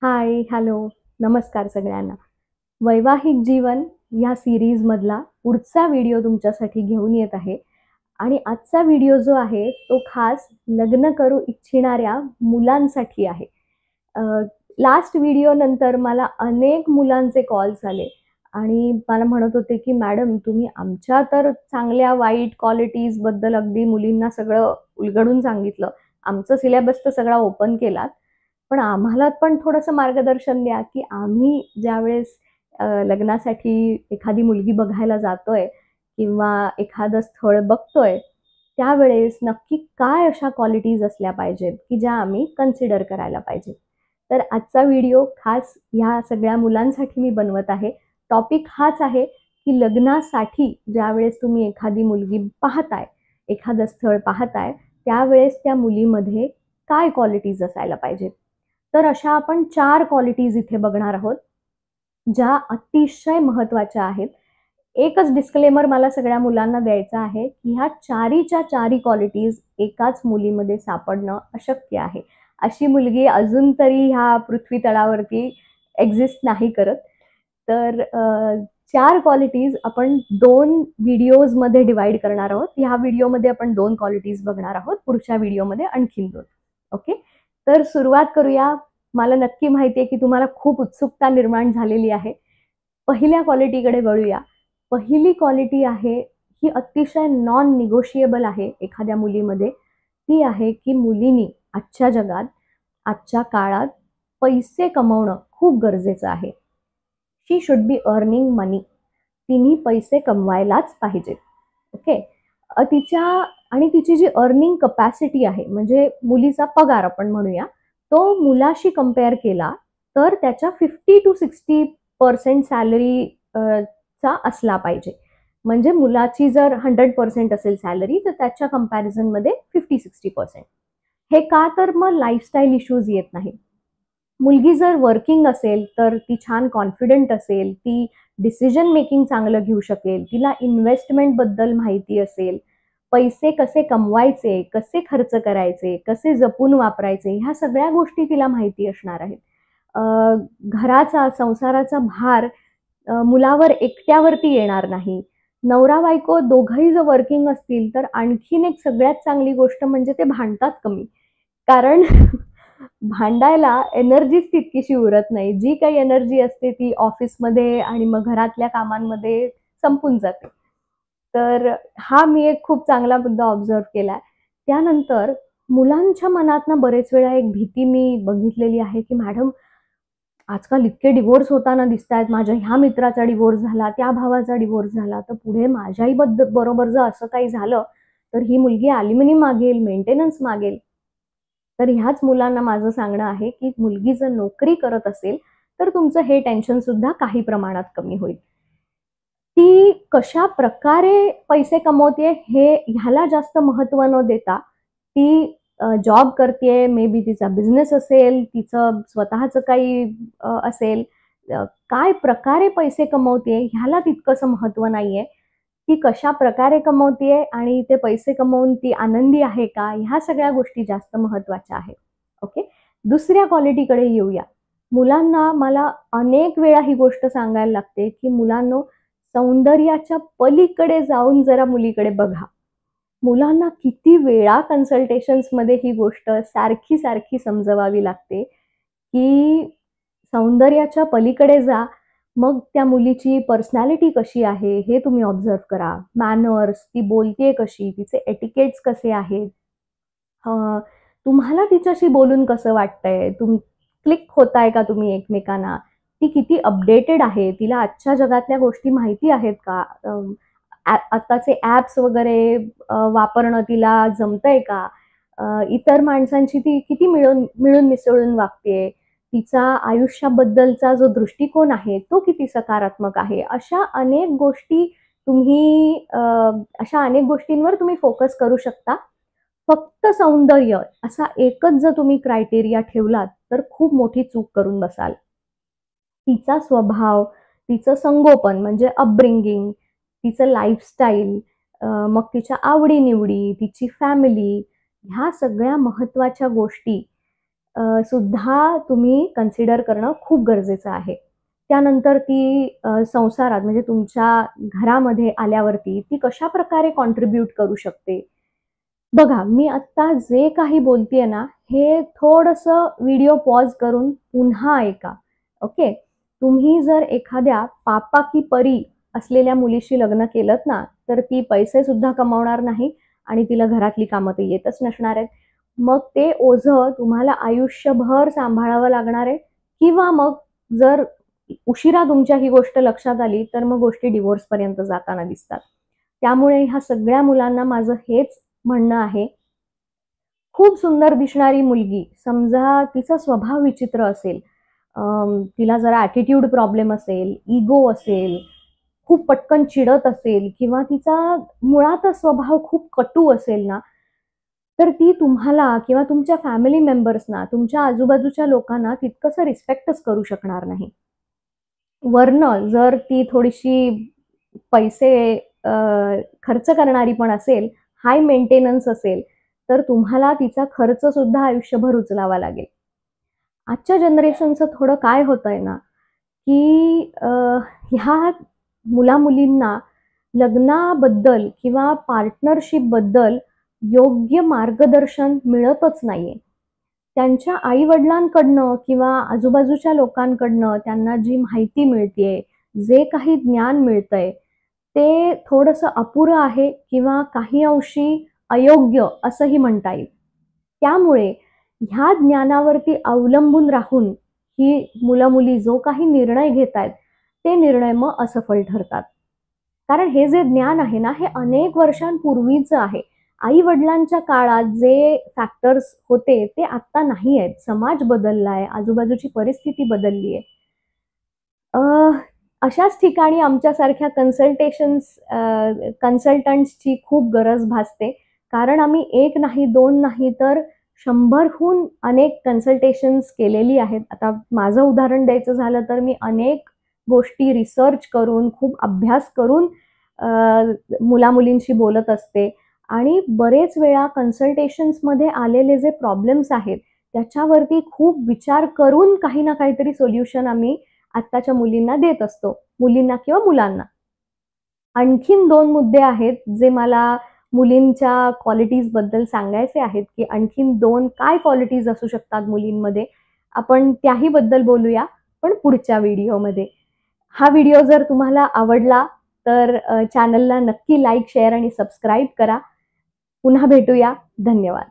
हाय, hello, नमस्कार सगळ्यांना. वैवाहिक जीवन या सीरीजमधला पुढचा व्हिडिओ तुमच्यासाठी घेऊन येत आहे आणि आजचा व्हिडिओ जो आहे तो खास लग्न करू इच्छिणाऱ्या मुलांसाठी आहे. अ, लास्ट व्हिडिओनंतर मला अनेक मुलांचे कॉल्स आले आणि मला म्हणत होते, की "मॅडम तुम्ही आमच्या तर चांगल्या वाईट क्वालिटीजबद्दल अगदी मुलींना सगळं उलगडून सांगितलं. आमचं सिलेबस तर सगळा ओपन केलात. पण आम्हाला पण थोडंसं मार्गदर्शन द्या, की आम्ही ज्यावेळेस लग्नासाठी एखादी मुलगी बघायला जातोय किंवा एखादं स्थळ बघतोय, त्यावेळेस नक्की काय अशा क्वालिटीज असल्या पाहिजेत, की ज्या आम्ही कन्सिडर करायला पाहिजे. तर आजचा व्हिडिओ खास ह्या सगळ्या मुलांसाठी मी बनवत आहे. टॉपिक हाच आहे, की लग्नासाठी ज्यावेळेस तुम्ही एखादी मुलगी पाहताय, एखादं स्थळ पाहताय, त्यावेळेस त्या मुलीमध्ये काय क्वालिटीज असायला पाहिजेत. तर अशा आपण 4 क्वालिटीज इथे बघणार आहोत, ज्या अतिशय महत्त्वाच्या आहेत. एकच डिस्क्लेमर मला सगळ्या मुलांना द्यायचा आहे, की ह्या चारीच्या चारी क्वालिटीज एकाच मुलीमध्ये सापडणं अशक्य आहे. अशी मुलगी अजून तरी ह्या पृथ्वी तळावरती एक्झिस्ट नाही करत. तर 4 क्वालिटीज आपण 2 व्हिडिओजमध्ये डिव्हाईड करणार आहोत. ह्या व्हिडिओमध्ये आपण 2 क्वालिटीज बघणार आहोत. पुढच्या व्हिडिओमध्ये आणखीन 2. ओके. तर सुरुवात करूया. मला नक्की माहिती आहे, की तुम्हाला खूप उत्सुकता निर्माण झालेली आहे. पहिल्या क्वालिटीकडे वळूया. पहिली क्वालिटी आहे, ही अतिशय नॉन निगोशिएबल आहे एखाद्या मुलीमध्ये. ती आहे, की मुलीनी आजच्या जगात, आजच्या काळात पैसे कमवणं खूप गरजेचं आहे. शी शुड बी अर्निंग मनी. तिने पैसे कमवायलाच पाहिजेत. ओके. तिच्या आणि तिची जी अर्निंग कपॅसिटी आहे, म्हणजे मुलीचा पगार आपण म्हणूया, तो मुलाशी कंपेअर केला तर त्याच्या 50% to 60% सॅलरी चा असला पाहिजे. म्हणजे मुलाची जर 100% असेल सॅलरी, तर त्याच्या कंपॅरिझनमध्ये 50-60%. हे का? तर मग लाईफस्टाईल इश्यूज येत नाहीत. मुलगी जर वर्किंग असेल, तर ती छान कॉन्फिडंट असेल, ती डिसिजन मेकिंग चांगलं घेऊ शकेल, तिला इन्व्हेस्टमेंटबद्दल माहिती असेल, पैसे कसे कमवायचे, कसे खर्च करायचे, कसे जपून वापरायचे, ह्या सगळ्या गोष्टी तिला माहिती असणार आहेत. अ, घराचा, संसाराचा भार मुलावर एकट्यावरती येणार नाही. नवरा-बायको दोघंही जर वर्किंग असतील, तर आणखीन एक सगळ्यात चांगली गोष्ट म्हणजे ते भांडतात कमी. कारण भांडायला एनर्जीच तितकीशी उरत नाही. जी काही एनर्जी असते ती ऑफिसमध्ये आणि मग घरातल्या कामांमध्ये संपून जाते. तर हा मी एक खूप चांगला मुद्दा ऑब्झर्व्ह केलाय. त्यानंतर मुलांच्या मनातनं बरेच वेळा एक भीती मी बघितलेली आहे, की मॅडम आजकाल इतके डिव्होर्स होताना दिसतायत. माझ्या ह्या मित्राचा डिव्होर्स झाला, त्या भावाचा डिव्होर्स झाला. तर पुढे माझ्याही बरोबर जर असं काही झालं, तर ही मुलगी अॅल्युमिनी मागेल, मेंटेनन्स मागेल. तर ह्याच मुलांना माझं सांगणं आहे, की मुलगी जर नोकरी करत असेल, तर तुमचं हे टेन्शन सुद्धा काही प्रमाणात कमी होईल. ती कशाप्रकारे पैसे कमवतेय हे ह्याला जास्त महत्त्व न देता, ती जॉब करतेय, मे बी तिचा बिझनेस असेल, तिचं स्वतःचं काही असेल, काय प्रकारे पैसे कमवतेय ह्याला तितकंसं महत्त्व नाहीये. ती कशाप्रकारे कमवतेय आणि ते पैसे कमवून ती आनंदी आहे का? ह्या सगळ्या गोष्टी जास्त महत्त्वाच्या आहेत. ओके. दुसऱ्या क्वालिटीकडे येऊया. मुलांना मला अनेक वेळा ही गोष्ट सांगायला लागते, की मुलांनो सौंदर्याच्या पलीकडे जाऊन जरा मुलीकडे बघा. मुलांना किती वेळा कन्सल्टेशन्समध्ये ही गोष्ट सारखी-सारखी समजवावी लागते, की सौंदर्याच्या पलीकडे जा. मग त्या मुलीची पर्सनॅलिटी कशी आहे, हे तुम्ही ऑब्झर्व्ह करा. मॅनर्स, ती बोलतीये कशी, तिचे एटिकेट्स कसे आहेत. तुम्हाला तिच्याशी बोलून कसं वाटतंय? क्लिक होताय का तुम्ही एकमेकांना? ती किती अपडेटेड आहे? तिला आजच्या जगातल्या गोष्टी माहिती आहेत का? आत्ताचे ॲप्स वगैरे वापरणं तिला जमतंय का? इतर माणसांशी ती किती मिळून मिसळून वागतेय? तिचा आयुष्याबद्दलचा जो दृष्टिकोन आहे, तो किती सकारात्मक आहे? अशा अनेक गोष्टींवर तुम्ही फोकस करू शकता. फक्त सौंदर्य असा एकच जर तुम्ही क्रायटेरिया ठेवलात, तर खूप मोठी चूक करून बसाल. तिचा स्वभाव, तिचं संगोपन म्हणजे अपब्रिंगिंग, तिचं लाईफस्टाईल, मग तिच्या आवडी-निवडी, तिची फॅमिली, ह्या सगळ्या महत्त्वाच्या गोष्टी सुद्धा तुम्ही कन्सिडर करणं खूप गरजेचं आहे. त्यानंतर ती संसारात म्हणजे तुमच्या घरामध्ये आल्यावरती ती कशाप्रकारे कॉन्ट्रिब्यूट करू शकते. बघा, मी आत्ता जे काही बोलतेय ना, हे थोडंसं व्हिडिओ पॉज करून पुन्हा ऐका. ओके. तुम्ही जर एखाद्या पापा की परी असलेल्या मुलीशी लग्न केलत ना, तर ती पैसे सुद्धा कमावणार नाही आणि तिला घरातली कामं तर येतच नसणार आहेत. मग ते ओझं तुम्हाला आयुष्यभर सांभाळावं लागणार आहे किंवा मग जर उशिरा तुमच्या ही गोष्ट लक्षात आली, तर मग गोष्टी डिव्होर्सपर्यंत जाताना दिसतात. त्यामुळे ह्या सगळ्या मुलांना माझं हेच म्हणणं आहे, खूप सुंदर दिसणारी मुलगी, समजा तिचा स्वभाव विचित्र असेल, तिला जरा ॲटिट्यूड प्रॉब्लेम असेल, इगो असेल, खूप पटकन चिडत असेल किंवा तिचा मुळातच स्वभाव खूप कटू असेल ना, तर ती तुम्हाला किंवा तुमच्या फॅमिली मेंबर्सना, तुमच्या आजूबाजूच्या लोकांना तितकंसं रिस्पेक्टच करू शकणार नाही. वरनं जर ती थोडीशी पैसे अ, खर्च करणारी पण असेल, हाय मेंटेनन्स असेल, तर तुम्हाला तिचा खर्च सुद्धा आयुष्यभर उचलावा लागेल. आजच्या जनरेशनचं थोडं काय होतंय ना, की ह्या मुला-मुलींना लग्नाबद्दल किंवा पार्टनरशिपबद्दल योग्य मार्गदर्शन मिळतच नाहीये. त्यांच्या आई-वडिलांकडनं किंवा आजूबाजूच्या लोकांकडनं त्यांना जी माहिती मिळतेय, जे काही ज्ञान मिळतंय, ते थोडंसं अपुरं आहे किंवा काही अंशी अयोग्य असंही म्हणता येईल. त्यामुळे ह्या ज्ञानावरती अवलंबून राहून ही मुलं-मुली जो काही निर्णय घेतायत, ते निर्णय मग असफल ठरतात. कारण हे जे ज्ञान आहे ना, हे अनेक वर्षांपूर्वीचं आहे. आई-वडिलांच्या काळात जे फॅक्टर्स होते, ते आत्ता नाही आहेत. समाज बदललाय, आजूबाजूची परिस्थिती बदलली आहे. अ, अशाच ठिकाणी आमच्यासारख्या कन्सल्टंट्सची खूप गरज भासते. कारण आम्ही एक नाही, दोन नाही, तर 100हून अनेक कन्सल्टेशन्स केलेली आहेत. आता माझं उदाहरण द्यायचं झालं तर मी अनेक गोष्टी रिसर्च करून, खूप अभ्यास करून अ, मुला-मुलींशी बोलत असते आणि बरेच वेळा कन्सल्टेशन्समध्ये आलेले जे प्रॉब्लेम्स आहेत, त्याच्यावरती खूप विचार करून काही ना काहीतरी सोल्युशन आम्ही आत्ताच्या मुलींना देत असतो. मुलींना किंवा मुलांना. आणखीन 2 मुद्दे आहेत, जे मला मुलींच्या क्वालिटीजबद्दल सांगायचे आहेत, की आणखीन 2 काय क्वालिटीज असू शकतात मुलींमध्ये. आपण त्याही बद्दल बोलूया, पण पुढच्या व्हिडिओमध्ये. हा व्हिडिओ जर तुम्हाला आवडला, तर चॅनलला नक्की लाईक, शेअर आणि सबस्क्राईब करा. पुन्हा भेटूया. धन्यवाद.